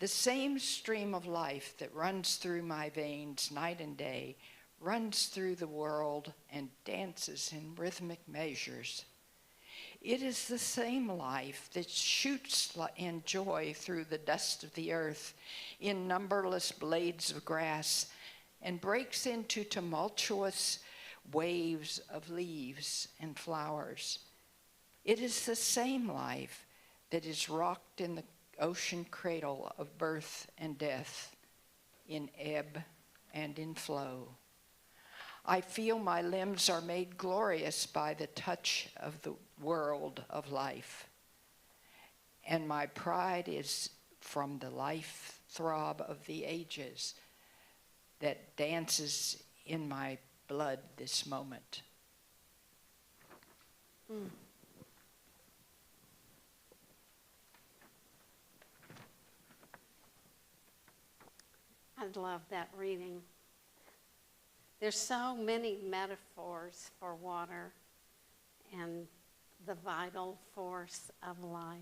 The same stream of life that runs through my veins night and day runs through the world and dances in rhythmic measures. It is the same life that shoots in joy through the dust of the earth in numberless blades of grass and breaks into tumultuous waves of leaves and flowers. It is the same life that is rocked in the ocean cradle of birth and death, in ebb and in flow. I feel my limbs are made glorious by the touch of the world of life, and my pride is from the life throb of the ages that dances in my blood this moment. I love that reading. There's so many metaphors for water and the vital force of life.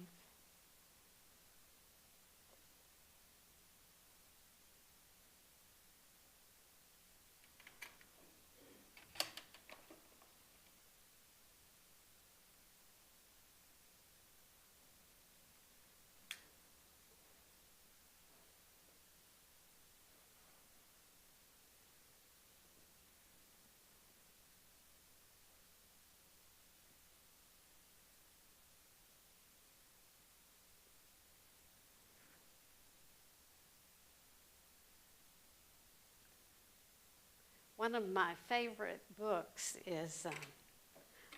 One of my favorite books is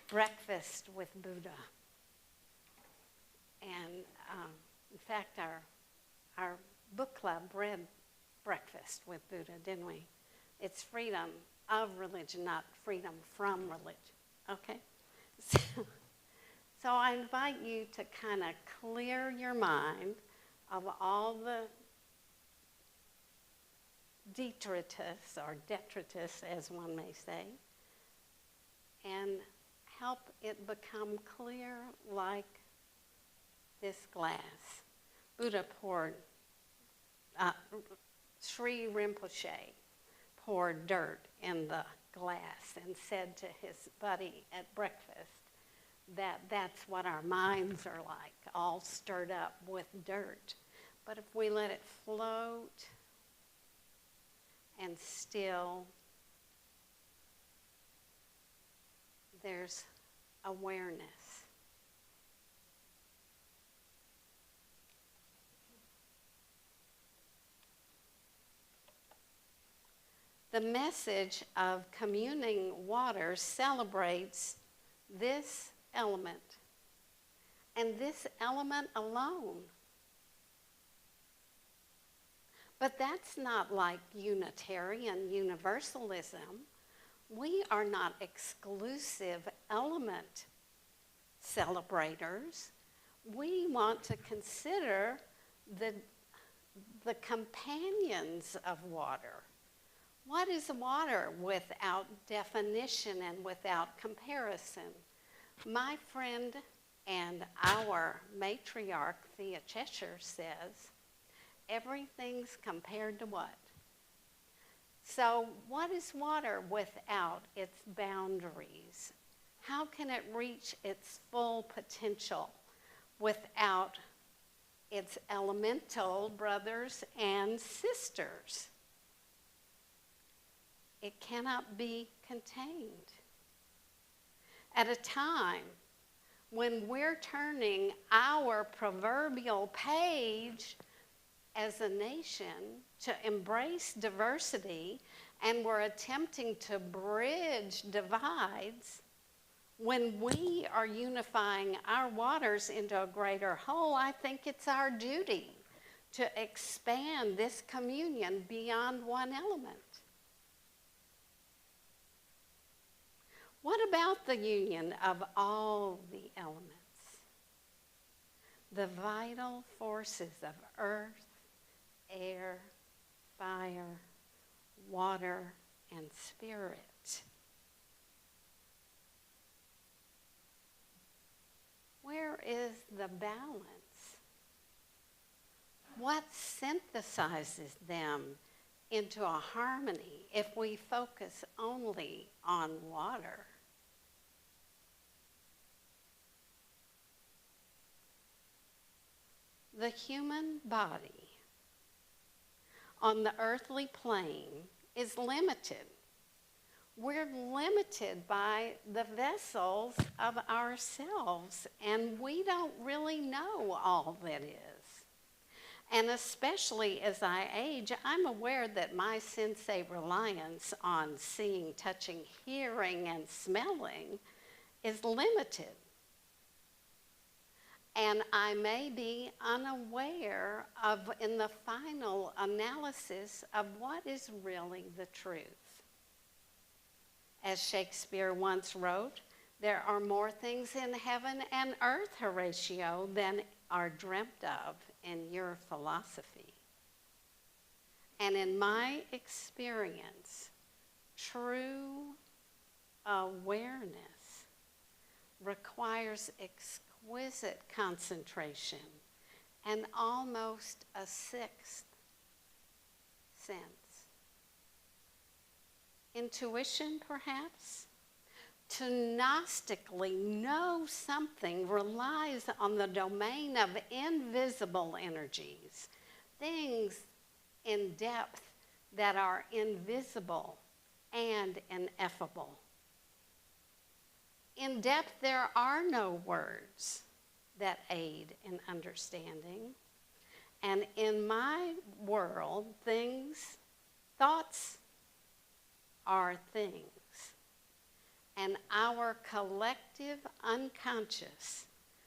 Breakfast with Buddha. And in fact, our book club read Breakfast with Buddha, didn't we? It's freedom of religion, not freedom from religion, okay? So I invite you to kind of clear your mind of all the detritus, or detritus as one may say, and help it become clear like this glass. Buddha poured, Sri Rinpoche poured dirt in the glass and said to his buddy at breakfast that that's what our minds are like, all stirred up with dirt. But if we let it float and still, there's awareness. The message of communing water celebrates this element, and this element alone. But that's not like Unitarian Universalism. We are not exclusive element celebrators. We want to consider the companions of water. What is water without definition and without comparison? My friend and our matriarch, Thea Cheshire, says, everything's compared to what? So what is water without its boundaries? How can it reach its full potential without its elemental brothers and sisters? It cannot be contained. At a time when we're turning our proverbial page as a nation to embrace diversity, and we're attempting to bridge divides, when we are unifying our waters into a greater whole, I think it's our duty to expand this communion beyond one element. What about the union of all the elements? The vital forces of earth, air, fire, water, and spirit. Where is the balance? what synthesizes them into a harmony if we focus only on water? The human body on the earthly plane is limited. We're limited by the vessels of ourselves, and we don't really know all that is. And especially as I age, I'm aware that my sensate reliance on seeing, touching, hearing, and smelling is limited. And I may be unaware of, in the final analysis, of what is really the truth. As Shakespeare once wrote, there are more things in heaven and earth, Horatio, than are dreamt of in your philosophy. And in my experience, true awareness requires exquisite concentration and almost a sixth sense. Intuition, perhaps? To gnostically know something relies on the domain of invisible energies, things in depth that are invisible and ineffable. In depth, there are no words that aid in understanding. And in my world, thoughts are things. And our collective unconscious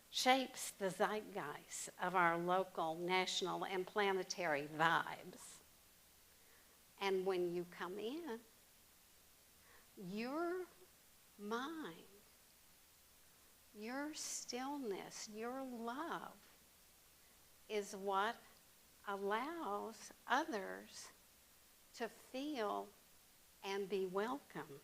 shapes the zeitgeist of our local, national, and planetary vibes. And when you come in, your mind, your stillness, your love is what allows others to feel and be welcome.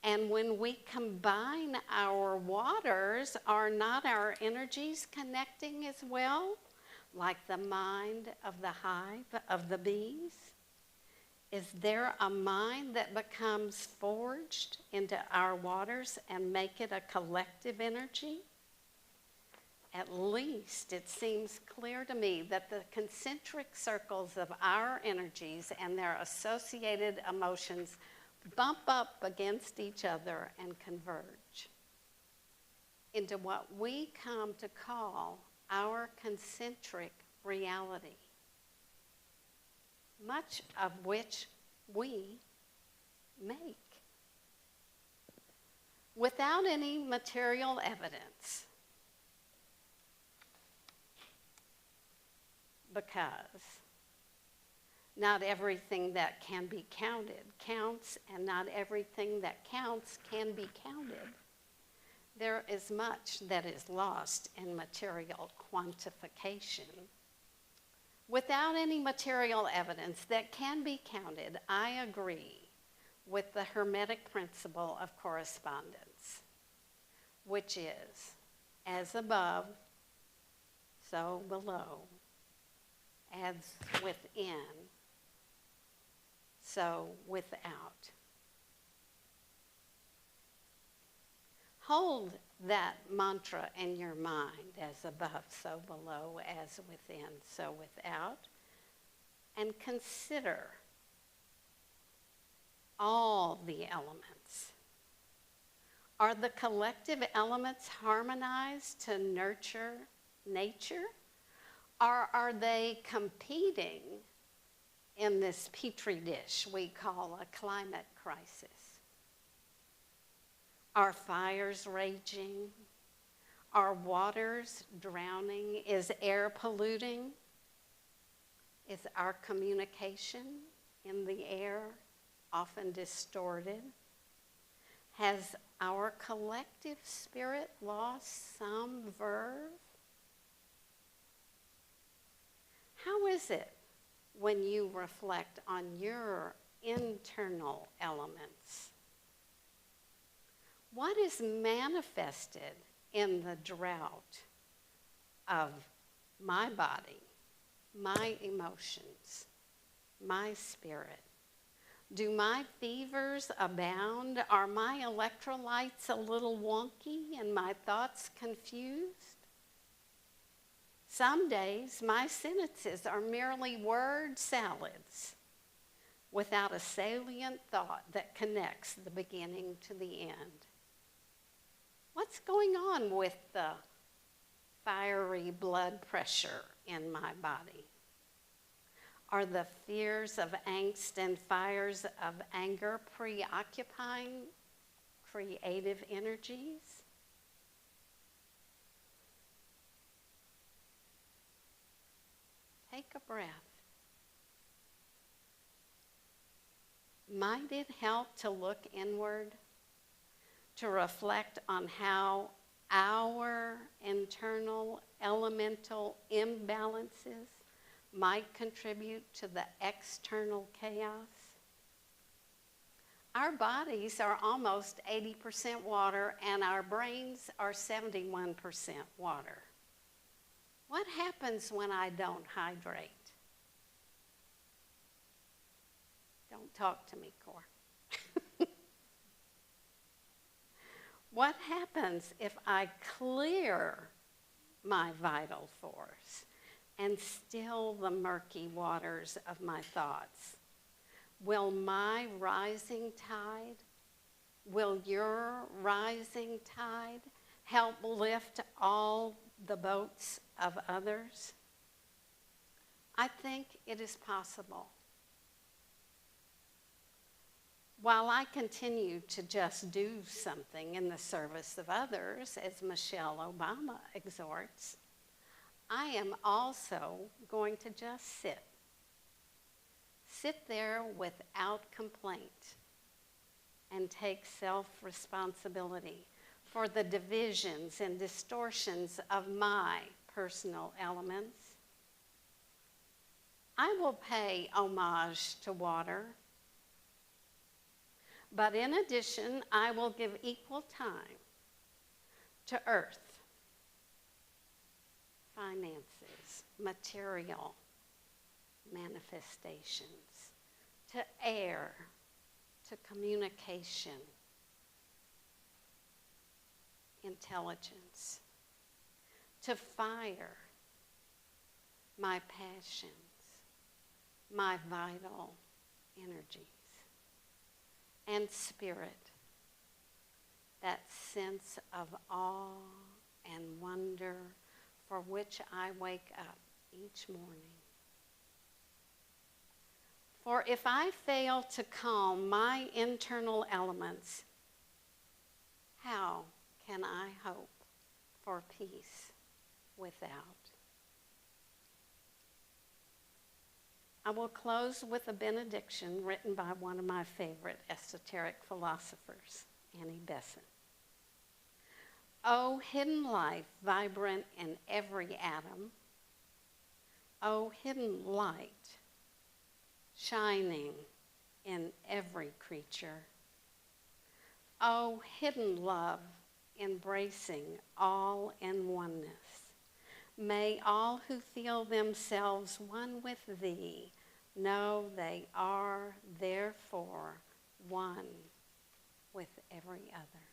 And when we combine our waters, are not our energies connecting as well, like the mind of the hive of the bees? Is there a mind that becomes forged into our waters and make it a collective energy? At least it seems clear to me that the concentric circles of our energies and their associated emotions bump up against each other and converge into what we come to call our concentric reality, much of which we make. Without any material evidence, because not everything that can be counted counts, and not everything that counts can be counted. There is much that is lost in material quantification. Without any material evidence that can be counted, I agree with the Hermetic principle of correspondence, which is, as above, so below, as within, so without. Hold that mantra in your mind, as above, so below, as within, so without, and consider all the elements. Are the collective elements harmonized to nurture nature? Or are they competing in this petri dish we call a climate crisis? Are fires raging? Are waters drowning? Is air polluting? Is our communication in the air often distorted? Has our collective spirit lost some verve? How is it when you reflect on your internal elements? What is manifested in the drought of my body my emotions, my spirit? Do my fevers abound? Are my electrolytes a little wonky and my thoughts confused? Some days my sentences are merely word salads without a salient thought that connects the beginning to the end. What's going on with the fiery blood pressure in my body? Are the fears of angst and fires of anger preoccupying creative energies? Take a breath. Might it help to look inward, to reflect on how our internal elemental imbalances might contribute to the external chaos? Our bodies are almost 80% water and our brains are 71% water. What happens when I don't hydrate? Don't talk to me, Cor. What happens if I clear my vital force and still the murky waters of my thoughts? Will my rising tide, will your rising tide help lift all the boats of others? I think it is possible. While I continue to just do something in the service of others, as Michelle Obama exhorts, I am also going to just sit. Sit there without complaint and take self-responsibility for the divisions and distortions of my personal elements. I will pay homage to water, but in addition, I will give equal time to earth, finances, material manifestations, to air, to communication, intelligence, to fire, my passions, my vital energies, and spirit, that sense of awe and wonder for which I wake up each morning. For if I fail to calm my internal elements, how can I hope for peace without? I will close with a benediction written by one of my favorite esoteric philosophers, Annie Besant. O hidden life vibrant in every atom, O hidden light shining in every creature, O hidden love embracing all in oneness, may all who feel themselves one with thee know they are therefore one with every other.